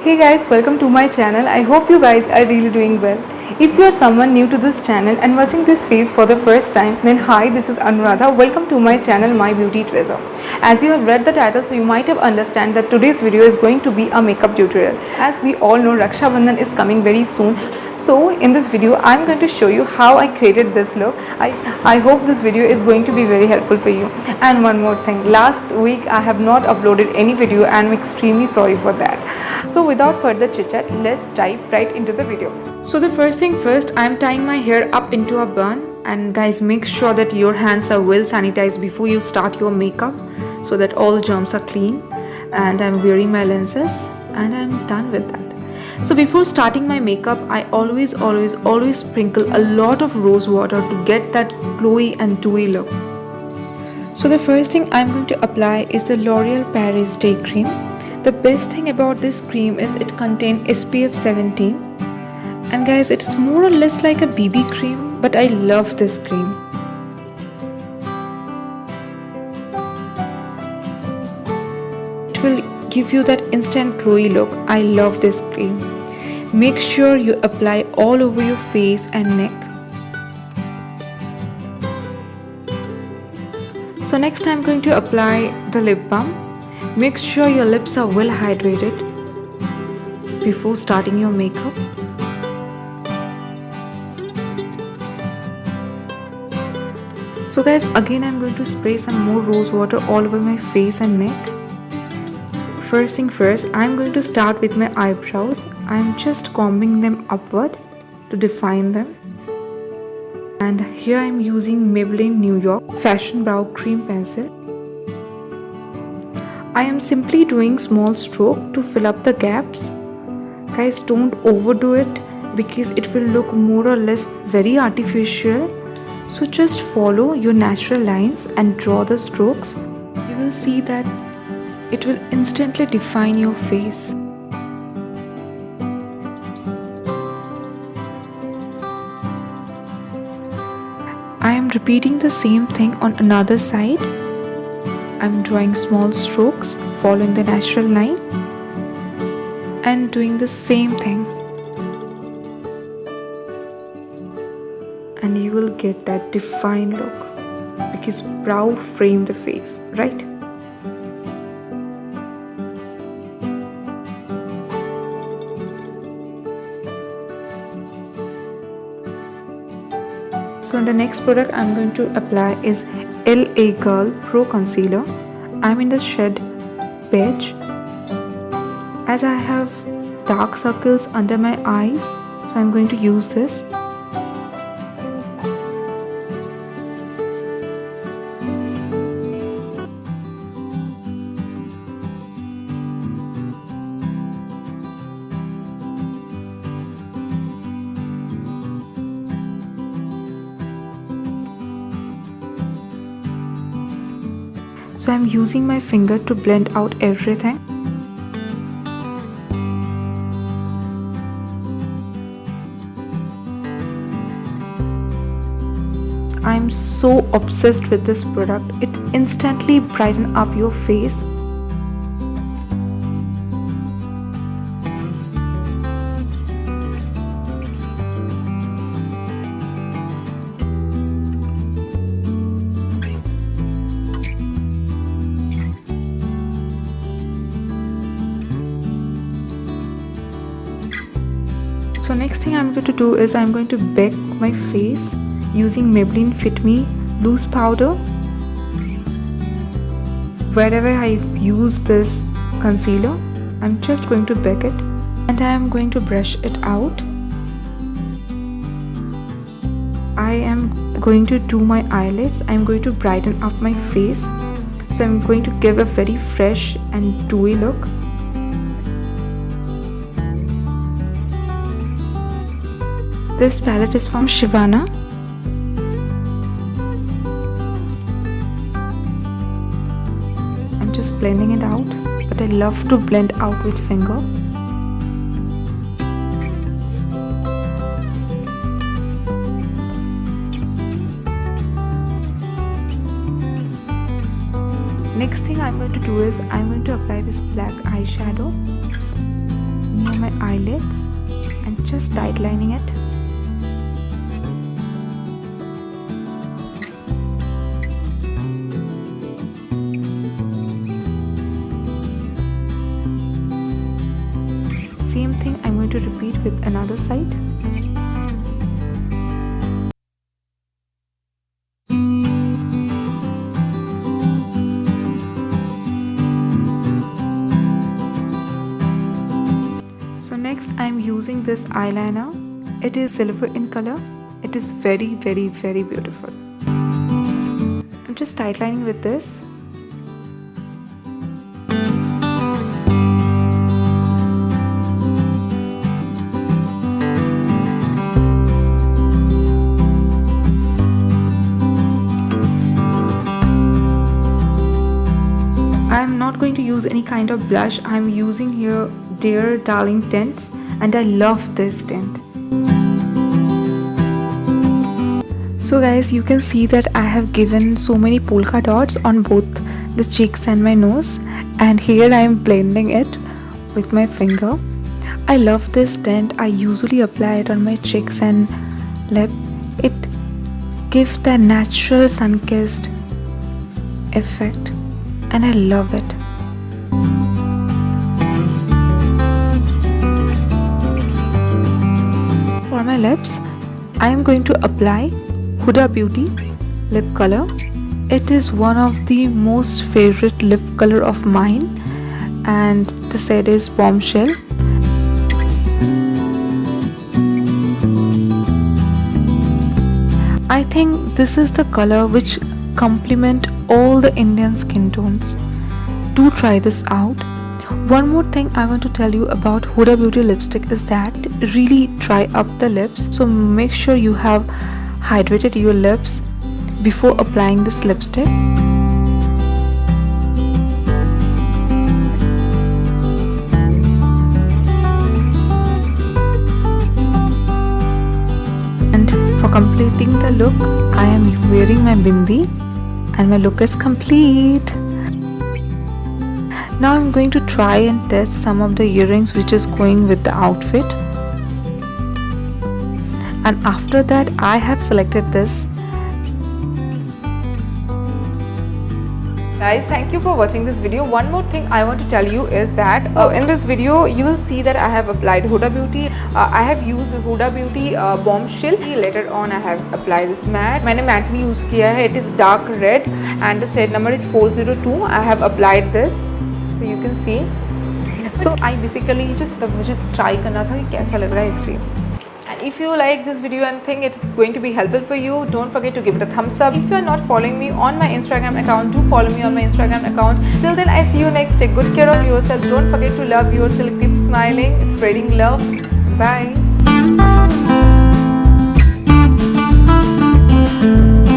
Hey guys, welcome to my channel. I hope you guys are really doing well. If you are someone new to this channel and watching this face for the first time, then hi, this is Anuradha. Welcome to my channel, My Beauty Treasure. As you have read the title, so you might have understand that today's video is going to be a makeup tutorial. As we all know, Raksha Bandhan is coming very soon. So in this video, I'm going to show you how I created this look. I hope this video is going to be very helpful for you. And one more thing, last week I have not uploaded any video and I'm extremely sorry for that. So without further chit chat, let's dive right into the video. So the first thing first, I'm tying my hair up into a bun, and guys, make sure that your hands are well sanitized before you start your makeup so that all germs are clean. And I'm wearing my lenses and I'm done with that. So before starting my makeup, I always sprinkle a lot of rose water to get that glowy and dewy look. So the first thing I'm going to apply is the L'Oreal Paris Day Cream. The best thing about this cream is it contains SPF 17. And guys, it's more or less like a BB cream, but I love this cream. It will give you that instant glowy look. I love this cream. Make sure you apply all over your face and neck. So next I'm going to apply the lip balm. Make sure your lips are well hydrated before starting your makeup. So guys, again I'm going to spray some more rose water all over my face and neck. First thing first, I'm going to start with my eyebrows. I'm just combing them upward to define them. And here I'm using Maybelline New York Fashion Brow Cream Pencil. I am simply doing small stroke to fill up the gaps. Guys, don't overdo it because it will look more or less very artificial. So just follow your natural lines and draw the strokes. You will see that it will instantly define your face. I am repeating the same thing on another side. I'm drawing small strokes, following the natural line and doing the same thing. And you will get that defined look because brow frame the face, right? So the next product I'm going to apply is LA Girl Pro Concealer. I'm in the shade Beige. As I have dark circles under my eyes, so I'm going to use this. So I'm using my finger to blend out everything. I'm so obsessed with this product. It instantly brightens up your face. So next thing I'm going to do is I'm going to bake my face using Maybelline Fit Me Loose Powder. Wherever I've used this concealer, I'm just going to bake it and I am going to brush it out. I am going to do my eyelids. I'm going to brighten up my face. So I'm going to give a very fresh and dewy look. This palette is from Shivana. I'm just blending it out, but I love to blend out with finger. Next thing I'm going to do is I'm going to apply this black eyeshadow. around my eyelids and just tight lining it. Same thing I'm going to repeat with another side. So next I'm using this eyeliner. It is silver in color. It is very beautiful. I'm just tight lining with this. I'm not going to use any kind of blush. I'm using here Dear Darling tints, and I love this tint. So guys, you can see that I have given so many polka dots on both the cheeks and my nose, and here I am blending it with my finger. I love this tint. I usually apply it on my cheeks and lip. It gives that natural sun-kissed effect, and I love it. For my lips, I am going to apply Huda Beauty lip color. It is one of the most favorite lip color of mine, and the shade is Bombshell. I think this is the color which complement all the Indian skin tones. Do try this out. One more thing I want to tell you about Huda Beauty lipstick is that really dry up the lips, so make sure you have hydrated your lips before applying this lipstick. And for completing the look, I am wearing my bindi and my look is complete. Now I'm going to try and test some of the earrings which is going with the outfit. And after that I have selected this. Guys, thank you for watching this video. One more thing I want to tell you is that in this video you will see that I have applied Huda Beauty. I have used Huda Beauty Bombshell. Later on I have applied this matte. मैंने matte भी use किया है. It is dark red and the shade number is 402. I have applied this, so you can see. So I basically just मुझे try करना था कि कैसा लग रहा है इसलिए. And if you like this video and think it's going to be helpful for you, don't forget to give it a thumbs up. If you are not following me on my Instagram account, do follow me on my Instagram account. Till then, I see you next. Take good care of yourself. Don't forget to love yourself. Keep smiling, spreading love. Bye.